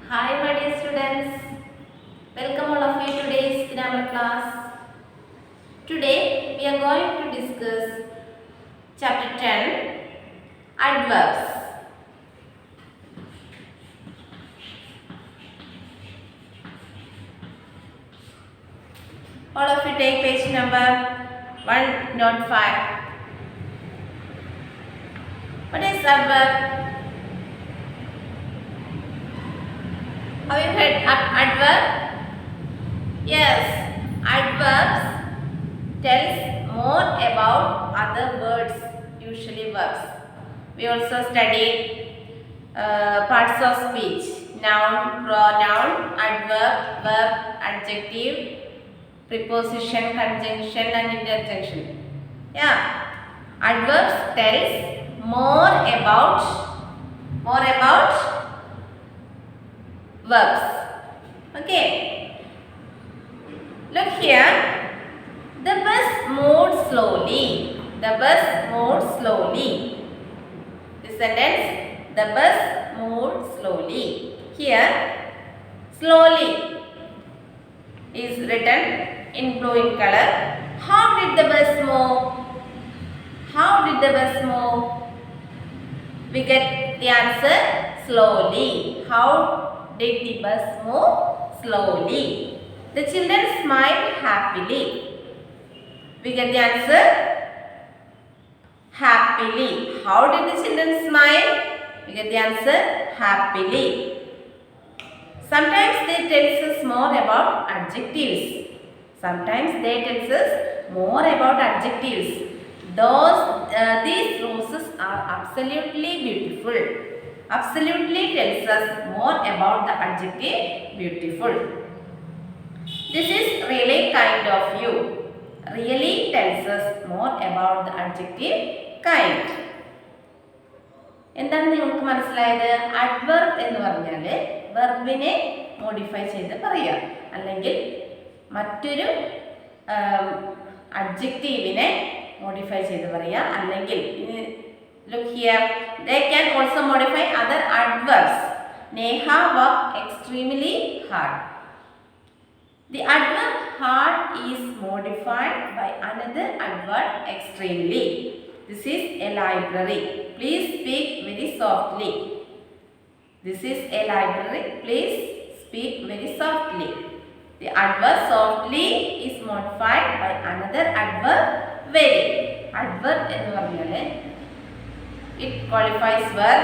Hi, my dear students. Welcome all of you to today's grammar class. Today we are going to discuss chapter 10, adverbs. All of you take page number 105. What is adverb? Have you heard adverb? Yes, adverbs tells more about other words, usually verbs. We also studied parts of speech: noun, pronoun, adverb, verb, adjective, preposition, conjunction and interjection. Yeah, adverbs tells more about verbs. Okay, look here. The bus moved slowly. The bus moved slowly. The sentence: the bus moved slowly. Here, slowly is written in blue in color. How did the bus move? How did the bus move? We get the answer: slowly. How did the bus move? Slowly. The children smiled happily. We get the answer: happily. How did the children smile? We get the answer: happily. Sometimes they tell us more about adjectives. Sometimes they tell us more about adjectives. These roses are absolutely beautiful. Absolutely tells us more about the adjective beautiful. This is really kind of you. Really tells us more about the adjective kind. എന്താണ് നിങ്ങൾക്ക് മനസ്സിലായത്? Adverb എന്ന് പറഞ്ഞാൽ വെർബിനെ modify ചെയ്ത് പറയുക, അല്ലെങ്കിൽ മറ്റൊരു അഡ്ജക്റ്റീവിനെ modify ചെയ്ത് പറയുക, അല്ലെങ്കിൽ look here, they can also modify other adverbs. Neha worked extremely hard. The adverb hard is modified by another adverb extremely. This is a library. Please speak very softly. This is a library. Please speak very softly. The adverb softly is modified by another adverb very. Adverb ennu parnale it qualifies verb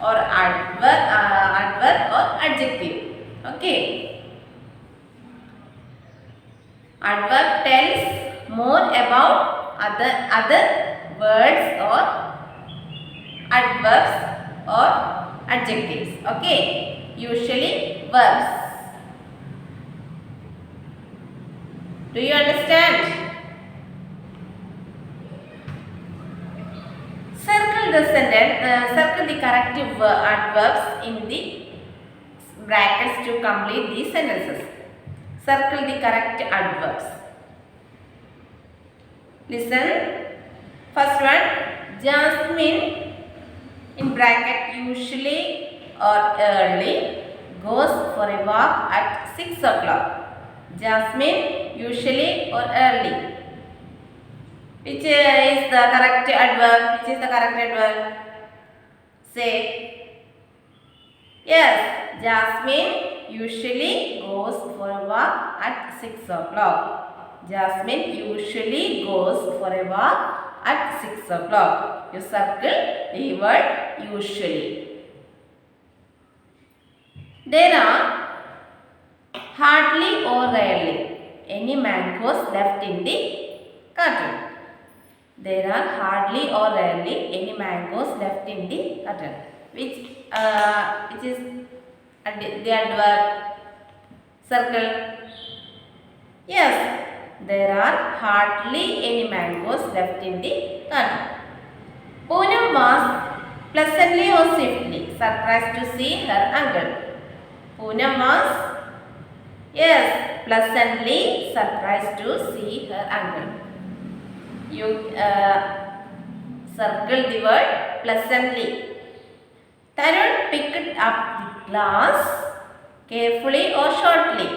or adverb or adjective. Okay. Adverb tells more about other words or adverbs or adjectives. Okay, usually verbs. Do you understand? Circle the sentence. Circle the corrective adverbs in the brackets to complete these sentences. Circle the correct adverbs. Listen. First one, Jasmine in bracket usually or early goes for a walk at 6 o'clock. Jasmine usually or early. Which is the correct adverb? Which is the correct adverb? Say. Yes, Jasmine usually goes for a walk at 6 o'clock. Jasmine usually goes for a walk at 6 o'clock. You circle the word usually. There are hardly or rarely any mangoes left in the carton. There are hardly or rarely any mangoes left in the carton. Which is the adverb? Circle. Yes, there are hardly any mangoes left in the carton. Poonam was pleasantly or swiftly surprised to see her uncle. Poonam was, yes, pleasantly surprised to see her uncle. You circle the word pleasantly. Tarun picked up the glass carefully or shortly,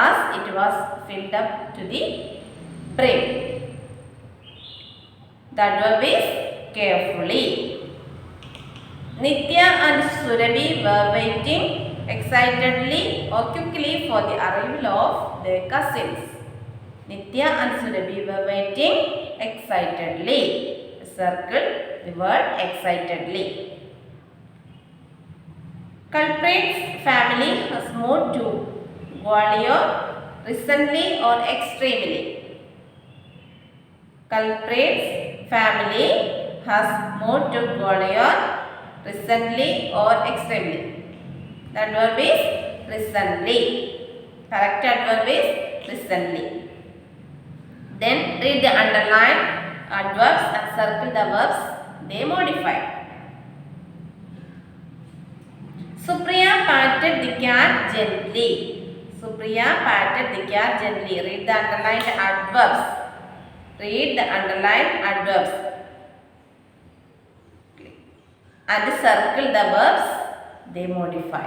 as it was filled up to the brim. The adverb is carefully. Nitya and Surabhi were waiting excitedly or quickly for the arrival of their cousins. Nitya and Surabhi were waiting excitedly. Circle the word excitedly. Culprit's family has moved to Gwalior recently or extremely. Culprit's family has moved to Gwalior recently or extremely. The adverb is recently. Correct adverb is recently. Then read the underlined adverbs and circle the verbs they modify. Supriya patted the cat gently. Supriya patted the cat gently. Read the underlined adverbs. Read the underlined adverbs. And circle the verbs they modify.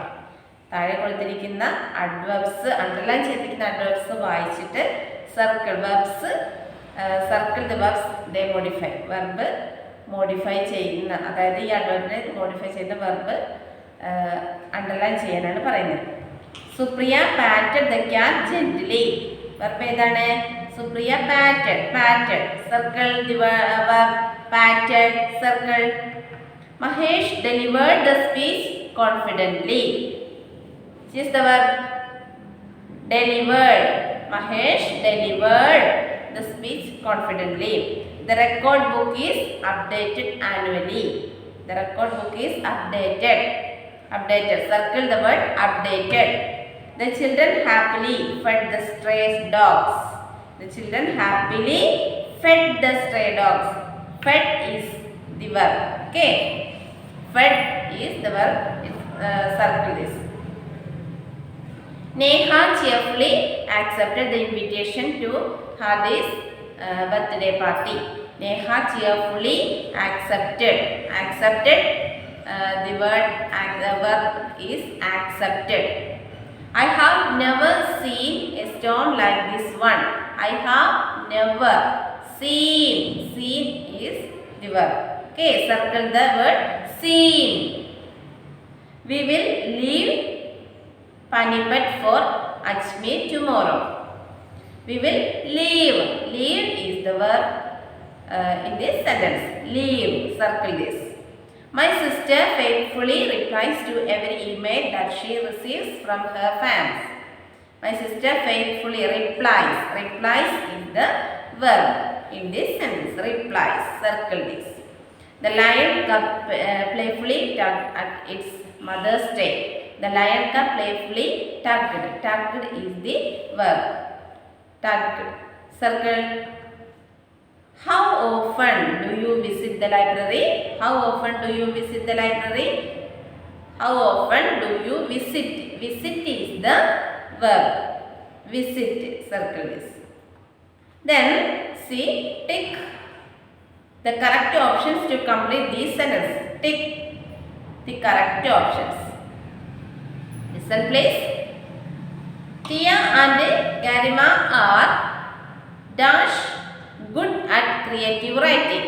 താഴെ കൊടുത്തിരിക്കുന്ന adverbs underline ചെയ്തിരിക്കുന്ന adverbs വായിച്ചിട്ട് circle verbs circle the verbs they modify verb modify ചെയ്യുന്ന അതായത് ഈ അഡ്വർബിനെ modify ചെയ്യുന്ന verb underline ചെയ്യാനാണ് പറയുന്നത്. Supriya patted the cat gently. Verb ഏതാണ്? Supriya patted. Patted circle the verb patted circle. Mahesh delivered the speech confidently. Which is the verb? Delivered. Mahesh delivered the speech confidently. The record book is updated annually. The record book is updated. Updated. Circle the word updated. The children happily fed the stray dogs. The children happily fed the stray dogs. Fed is the verb. Okay. Fed is the verb. Circle this. Neha cheerfully accepted the invitation to Hadi's birthday party. Neha cheerfully accepted. Accepted. The verb is accepted. I have never seen a storm like this one. I have never seen. Seen is the verb. Okay, circle the word seen. We will leave Panipat for Ajmer tomorrow. We will leave. Leave is the verb in this sentence. Leave. Circle this. My sister faithfully replies to every email that she receives from her fans. My sister faithfully replies. Replies is the verb in this sentence. Replies. Circle this. The lion cub playfully tugged at its mother's tail. The lion cub playfully tugged. Tugged is the verb. Tugged. Circle. How often do you visit the library? How often do you visit the library? How often do you visit? Visit is the verb. Visit. Circle this. Then see, tick the correct options to complete these sentences. Tick the correct options. Listen please. Tia and Garima are dash good at creative writing.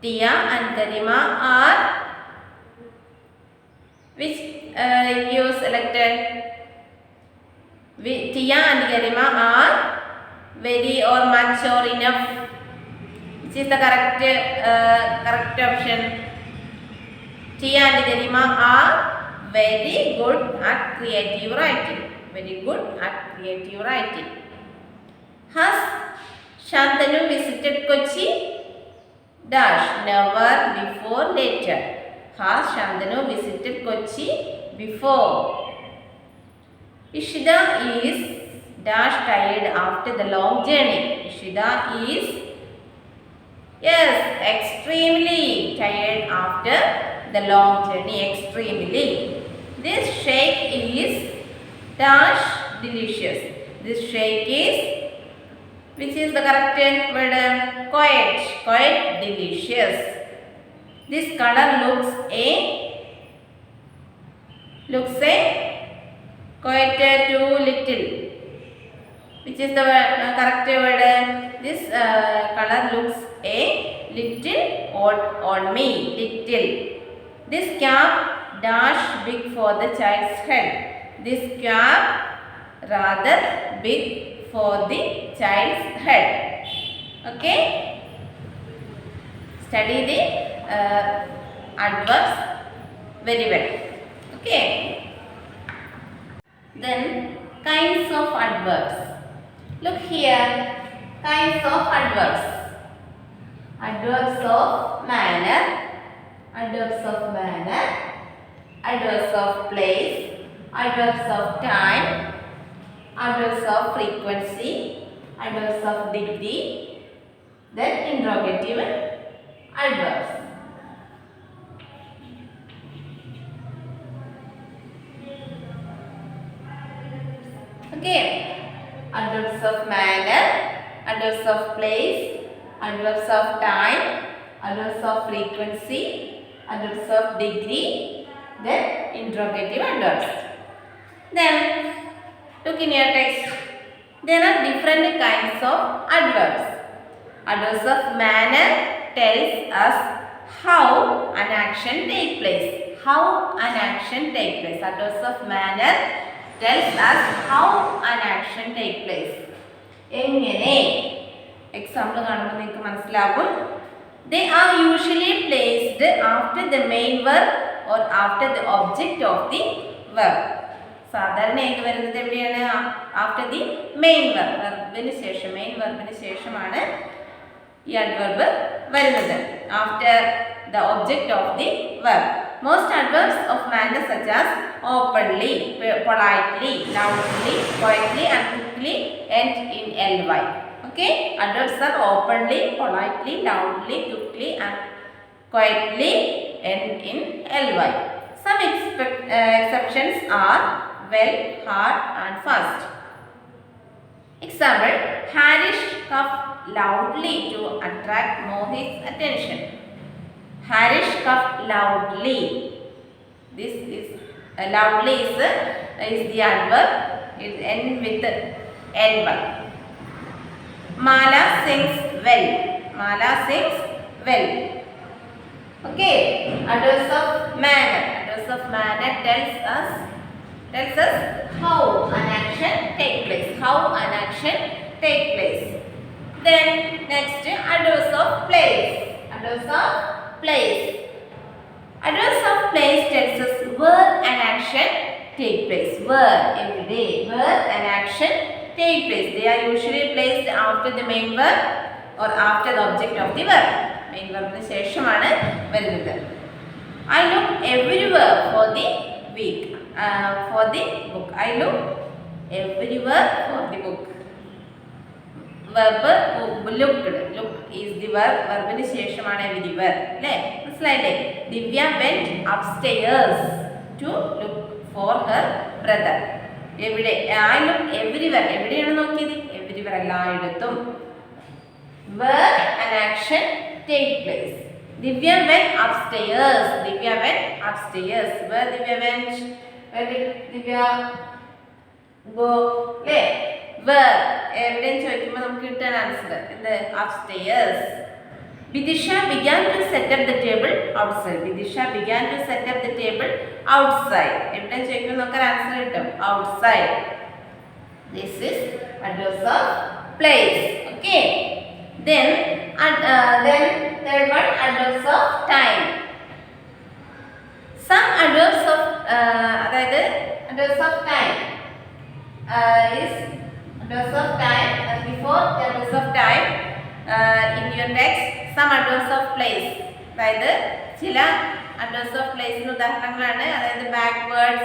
Tia and Garima are, which you selected? Tia and Garima are very or much or enough. Which is the correct option? Tia and Garima are very good at creative writing. Very good at creative writing. Has Shantanu visited Kochi? Dash never, before, later. Has Shantanu visited Kochi before? Ishida is dash tired after the long journey. Ishida is, yes, extremely tired after the long journey. Extremely. This shake is dash delicious. This shake is, which is the correct word? Quite. Quite delicious. This color looks a Looks a quite too little. Which is the correct word? This color looks a little odd on me. Little. This cap dash big for the child's head. This cap rather big for the child's head. Okay. Study the adverbs very well. Okay. Then kinds of adverbs. Look here, kinds of adverbs. Adverbs of manner, adverbs of manner, adverbs of place, adverbs of time, adverbs of frequency, adverbs of degree, then interrogative adverbs. Okay. Adverbs of manner, adverbs of place, adverbs of time, adverbs of frequency, adverbs of degree, then interrogative adverbs. Then look in your text. There are different kinds of adverbs. Adverbs of manner tells us how an action takes place. How an action takes place. Adverbs of manner tells us how an action takes place. എങ്ങനെ example കാണുമ്പോൾ നിങ്ങൾക്ക് മനസ്സിലാകും. They are usually placed after the main verb or after the object of the verb. സാധാരണയായിട്ട് വരുന്നത് എവിടെയാണ്? After the main verb. വെർബിന് ശേഷം, main വെർബിന് ശേഷമാണ് ഈ അഡ്വർബ് വരുന്നത്. After the object of the verb. Most adverbs of manner such as openly, politely, loudly, quietly and quickly end in ly. Okay, adverbs are openly, politely, loudly, quickly and quietly end in ly. Some exceptions are well, hard and fast. Example, Harish coughed loudly to attract Mohit's attention. Harish coughed loudly. This is loudly is the adverb. It ends with ly. Mala sings well. Mala sings well. Okay. Adverbs of manner. Adverbs of manner tells us how an action takes place. How an action takes place. Then next, adverbs of place. Adverbs of place. Adverbs of place tells us where an action take place. Where, every day, where an action take place. They are usually placed after the main verb or after the object of the verb. Main verb ന് ശേഷമാണ് വരുന്നത്. I look everywhere for the week. For the book. I look everywhere for the book. Verb looked. Look is the verb. Verbിന് ശേഷമാണ് everywhere. അല്ലേ? മനസ്സിലായില്ലേ? ദിവ്യ went upstairs to look for her brother. എവിടെ? I look everywhere. എവിടെയാണ് നോക്കിയത്? Everywhere, എല്ലായിടത്തും. Where an action take place. Divya went upstairs. Divya went upstairs. Where Divya went? Where did Divya go? Where? Where? എവിടെയും ചോദിക്കുമ്പോൾ നമുക്ക് കിട്ടാൻ answer എന്ത്? upstairs. Bidisha began to set up the table outside. Bidisha began to set up the table outside. എവിടെയും ചോദിക്കുമ്പോൾ നമുക്ക് answer കിട്ടും. outside. This is adverbs of place. Okay. Then third one, adverbs of time. Some adverbs of അതായത് adverbs of time is adverbs of time. Before adverbs of time in your text, some adverbs of place. അതായത് ചില adverbs of place ന് ഉദാഹരണങ്ങളാണ്. അതായത് backward,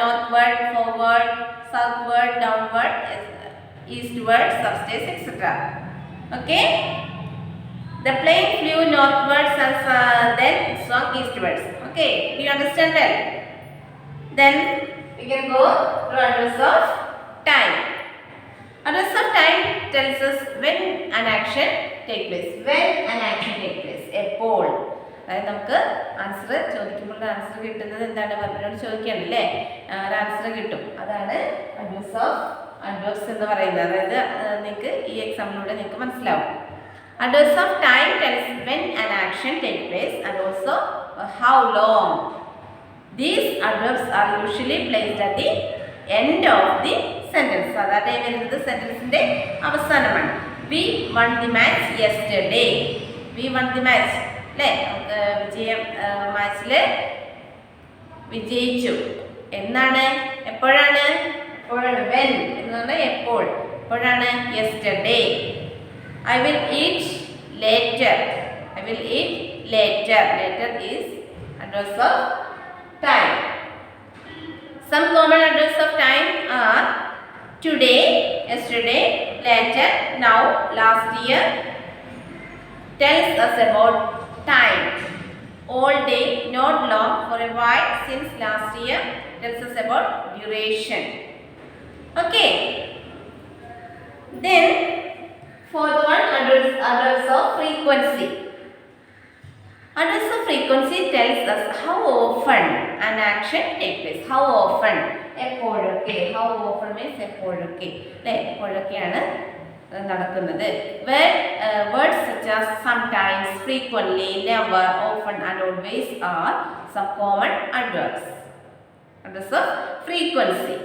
northward, forward, southward, downward, eastward, substance, etc. Okay. The plane flew northwards and then swung eastwards. Okay, do you understand well? Then we can go to adverbs of time. Adverbs of time tells us when an action takes place. When an action takes place. A pole. അതായത് നമുക്ക് answer ചോദിക്കുമ്പോൾ answer കിട്ടുന്നത് എന്താണ്? വെർബിനോട് ചോദിക്കുകയാണല്ലേ, ഒരു answer കിട്ടും. അതാണ് adverse of adverse എന്ന് പറയുന്നത്. അതായത് നിങ്ങൾക്ക് ഈ എക്സാമ്പിളിലൂടെ നിങ്ങൾക്ക് മനസ്സിലാവും. Adverbs of time tells when an action takes place and also how long. These adverbs are usually placed at the end of the sentence. സാധാരണ വരുന്നത് സെന്റൻസിന്റെ അവസാനമാണ്. We won the match yesterday. We won the match. അല്ലേ, മാച്ചിൽ വിജയിച്ചു. എന്നാണ്? എപ്പോഴാണ്? when എന്ന് പറഞ്ഞാൽ എപ്പോൾ. എപ്പോഴാണ്? yesterday. I will eat later. I will eat later. Later is adverbs of time. Some common adverbs of time are today, yesterday, later, now, last year. Tells us about time. All day, not long, for a while, since last year. Tells us about duration. Okay. Then fourth one, adverbs of frequency. Adverbs of frequency tells us how often an action takes place. How often? എപ്പോഴൊക്കെ. How often means എപ്പോഴൊക്കെ. അല്ലേ, എപ്പോഴൊക്കെയാണ് നടക്കുന്നത്. Where words such as sometimes, frequently, never, often and always are some common adverbs. Adverbs of frequency.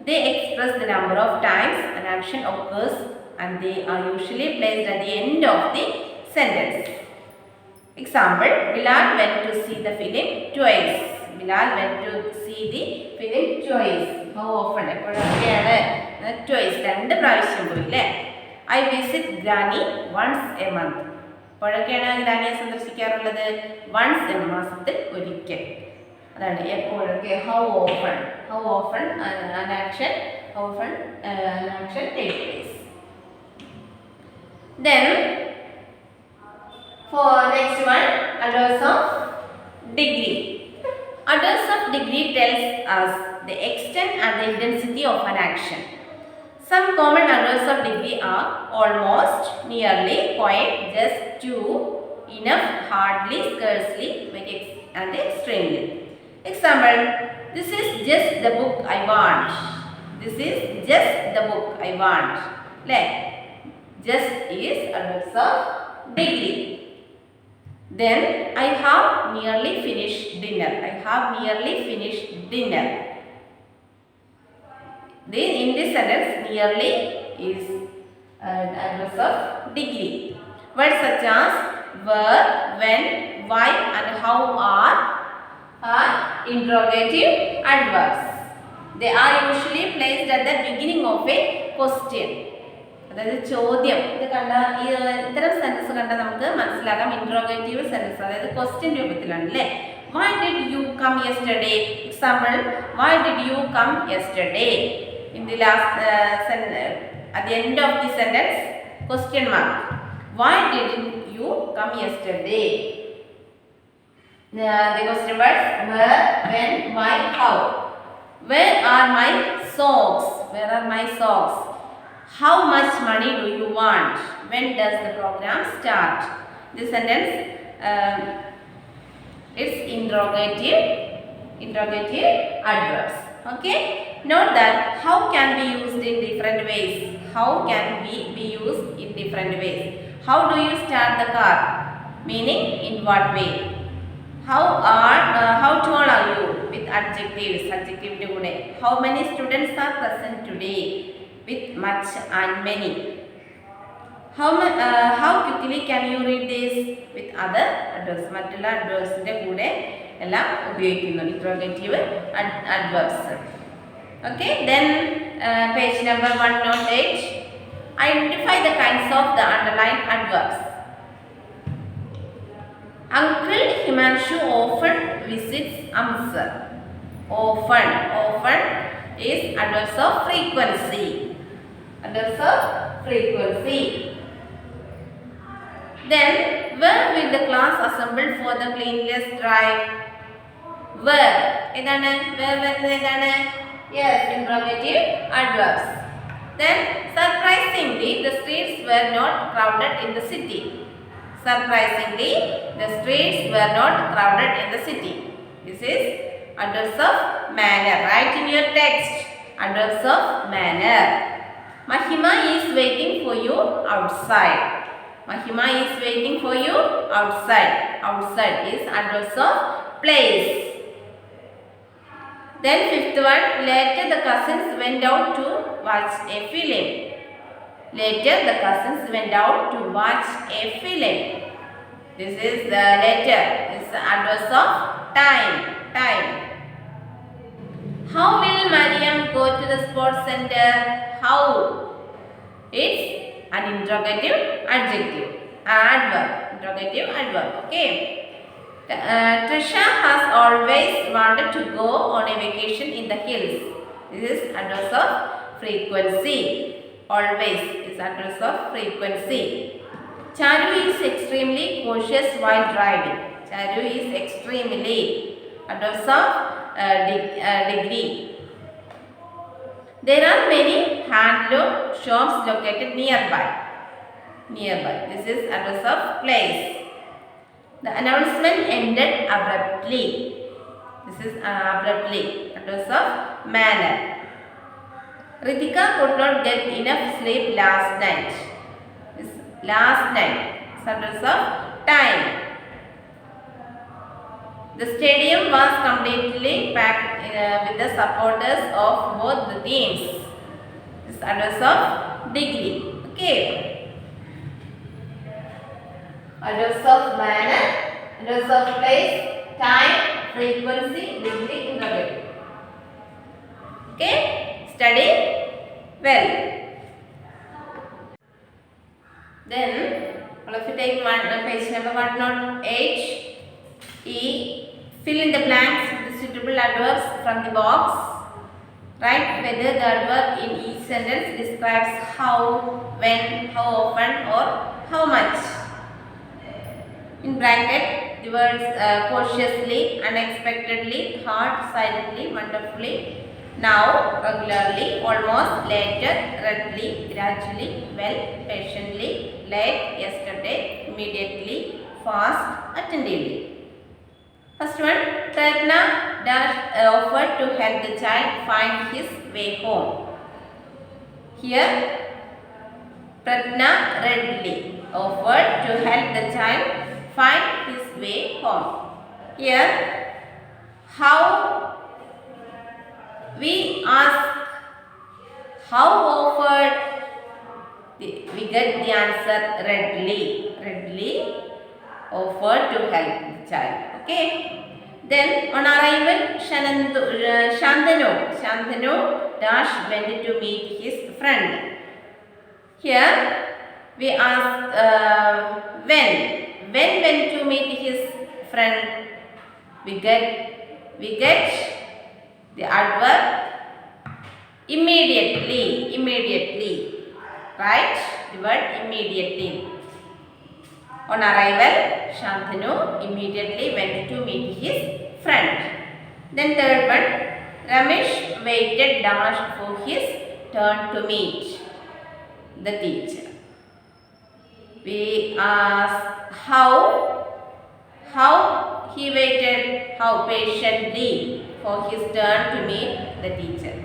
They express the number of times an action occurs and they are usually placed at the end of the sentence. Example, Bilal went to see the film twice. Bilal went to see the film twice. How often? എപ്പോഴൊക്കെയാണ്? Twice. 2 പ്രാവശ്യം പോയി അല്ലേ. I visit Granny once a month. എപ്പോഴൊക്കെയാണ് ഗ്രാനിയെ സന്ദർശിക്കാറുള്ളത്? once a മാസത്തിൽ ഒരിക്കൽ. അതാണ് എപ്പോഴൊക്കെ. How often? How often an action? How often an action takes place? Then for next one, adverbs of degree. Adverbs of degree tells us the extent and the intensity of an action. Some common adverbs of degree are almost, nearly, quite, just, too, enough, hardly, scarcely, very and extremely. Example, this is just the book I want. This is just the book I want. Like, just is adverbs of degree. Then I have nearly finished dinner. I have nearly finished dinner. In this sentence, nearly is adverbs of degree. Words such as where, when, why and how are interrogative adverbs. They are usually placed at the beginning of a question. അതായത് ചോദ്യം. ഇത് കണ്ട ഇത്തരം sentence കണ്ടാൽ നമുക്ക് മനസ്സിലാക്കാം interrogative sentence, അതായത് question രൂപത്തിലാണ് അല്ലേ. Why did you come yesterday? Example, why did you come yesterday? In the last at the end of the sentence, question mark. Why didn't you come yesterday? The question words where, when, why, how. Where are my socks? Where are my socks? How much money do you want? When does the program start? This sentence is interrogative adverbs. Okay. Note that how can be used in different ways. How can be used in different ways. How do you start the car? Meaning in what way? How tall are you? With adjectives. Adjective kude. How many students are present today? With much and many. How quickly can you read this? With other adverbs. മറ്റുള്ള adverbsന്റെ കൂടെ എല്ലാം ഉപയോഗിക്കുന്നു interrogative adverbs. Okay, then page number 108. Identify the kinds of the underlined adverbs. Uncle Himanshu often visits Amsar. Often is adverbs of frequency. Adverbs of frequency. Then, where will the class assemble for the cleanliness drive? Where? Where? Yes, interrogative adverbs. Then, surprisingly, the streets were not crowded in the city. Surprisingly, the streets were not crowded in the city. This is adverbs of manner. Write in your text. Adverbs of manner. Mahima is waiting for you outside. Mahima is waiting for you outside. Outside is adverbs of place. Then fifth one, later the cousins went out to watch a film. Later the cousins went out to watch a film. This is the later. This is the adverbs of time. Time. How will Mariam go to the sports center? How? It's an interrogative adjective. Adverb. Interrogative adverb. Okay. Trisha has always wanted to go on a vacation in the hills. This is adverbs of frequency. Always is adverbs of frequency. Charu is extremely cautious while driving. Charu is extremely. Adverbs of degree. There are many handloom shops located nearby. Nearby. This is adverbs of place. The announcement ended abruptly. This is abruptly. Adverbs of manner. Ritika could not get enough sleep last night. This last night. Adverbs of time. The stadium was completely packed with the supporters of both the teams. This adverbs of degree. Okay. Adverbs of manner, adverbs of place, time, frequency, degree, interrogative. Okay, study well. Then, all of you take page number 1 note H, E. Fill in the blanks with the suitable adverbs from the box. Write whether the adverb in each sentence describes how, when, how often, or how much. In bracket, the words cautiously, unexpectedly, hard, silently, wonderfully, now, regularly, almost, later, readily, gradually, well, patiently, late, yesterday, immediately, fast, attentively. First one, Pratna offered to help the child find his way home. Here, Pratna readily offered to help the child find his way home. Here, how we ask how offered, we get the answer readily. Readily offered to help the child. Okay. Then on arrival, Shantanu dash went to meet his friend. Here we ask when. When went to meet his friend, we get the adverb immediately. Immediately, right? The word immediately. On arrival, Shantanu immediately went to meet his friend. Then third one, Ramesh waited dash for his turn to meet the teacher. We ask how he waited, how patiently for his turn to meet the teacher.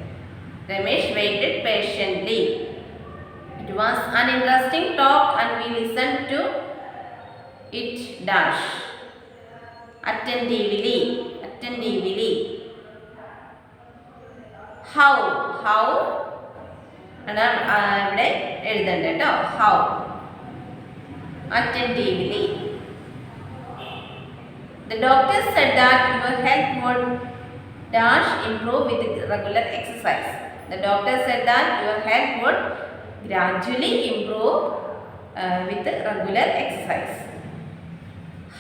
Ramesh waited patiently. It was an interesting talk and we listened to it dash attentively. Attentively. How ഇവിടെ എഴുതണ്ട കേട്ടോ. How attentively. The doctor said that your health would dash improve with regular exercise. The doctor said that your health would gradually improve with regular exercise.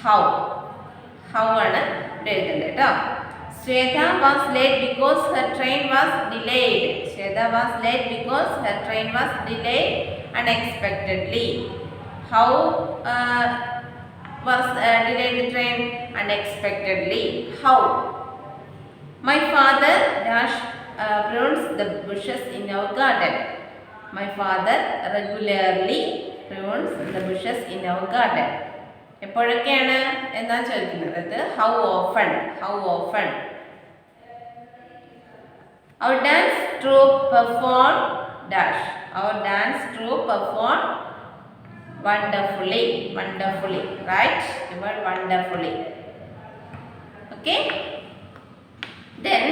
How ആണ് ഇവിടെ എഴുതേണ്ടത് കേട്ടോ. Shweta was late because her train was delayed. Shweta was late because her train was delayed unexpectedly. How was delayed the train? Unexpectedly. How? My father dash prunes the bushes in our garden. My father regularly prunes the bushes in our garden. എപ്പോഴൊക്കെയാണ് എന്നാ ചോദിക്കുന്നത്. അത് how often. Our dance troupe perform dash. Our dance troupe perform wonderfully. Right? The word wonderfully. Okay? Then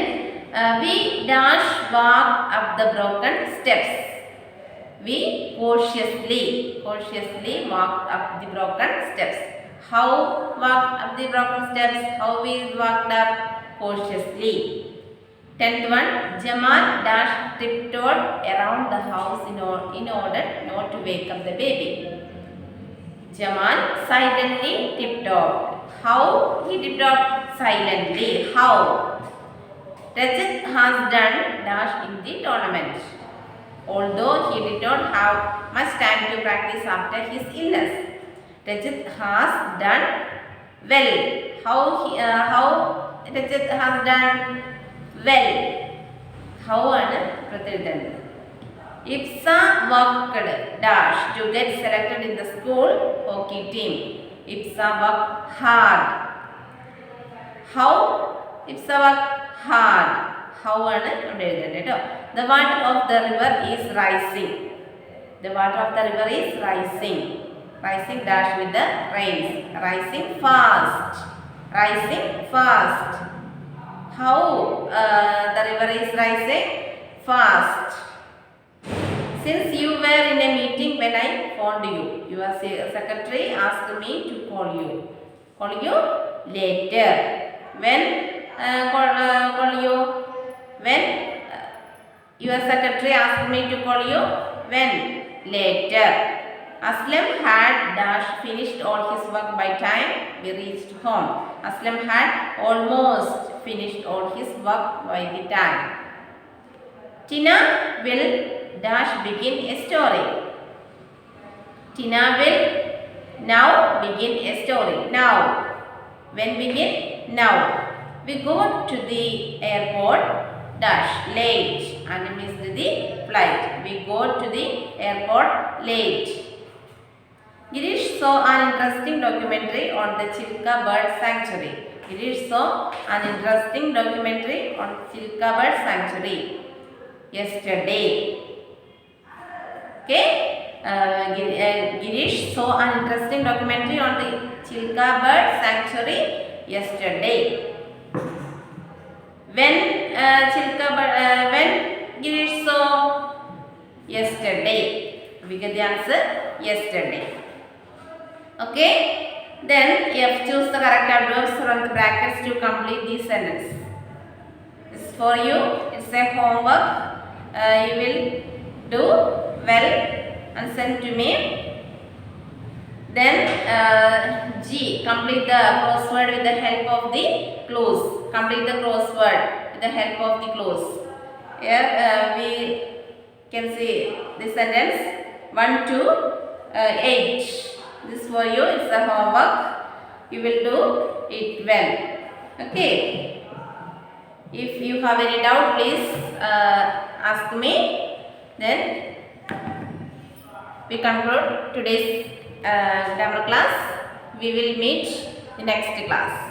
we dash walk up the broken steps. We cautiously walked up the broken steps. How walked up the broken steps? How we walked up? Cautiously. 10th one, Jamal dash tiptoed around the house in order not to wake up the baby. Jamal silently tiptoed. How he tiptoed? Silently. How? Rajat has done dash in the tournament. Although he did not have much time to practice after his illness. Rajat has done well. How Rajat has done well? How ആണ് പ്രത്യേകിച്ച്. Ipsa worked dash to get selected in the school hockey team. Ipsa worked hard. How? Ipsa worked hard. How ആണ് ഇവിടെ എഴുതേണ്ടത് കേട്ടോ. The water of the river is rising. The water of the river is rising. Rising dash with the rains. Rising fast. How the river is rising? Fast. Since you were in a meeting when I phoned you, your secretary asked me to call you later. When call you? When your secretary asked me to call you? When? Later. Aslam had dash finished all his work by time we reached home. Aslam had almost finished all his work by the time. Tina will dash begin a story. Tina will now begin a story. Now. When begin? Now. We go to the airport dash late and missed the flight. We go to the airport late. Girish saw an interesting documentary on the Chilka Bird Sanctuary. Girish saw an interesting documentary on Chilka Bird Sanctuary yesterday. Okay? Girish saw an interesting documentary on the Chilka Bird Sanctuary yesterday. When Girish saw? Yesterday. We get the answer yesterday. Okay? Then you have to choose the correct adverbs from the brackets to complete this sentence. This is for you. It's a homework. You will do well and send to me. Then G. Complete the crossword with the help of the clues. Complete the crossword with the help of the clues. Here we can see this sentence 1 to 8. This for you. It's a homework. You will do it well. Okay. If you have any doubt, please ask me. Then we conclude today's grammar class. We will meet in next class.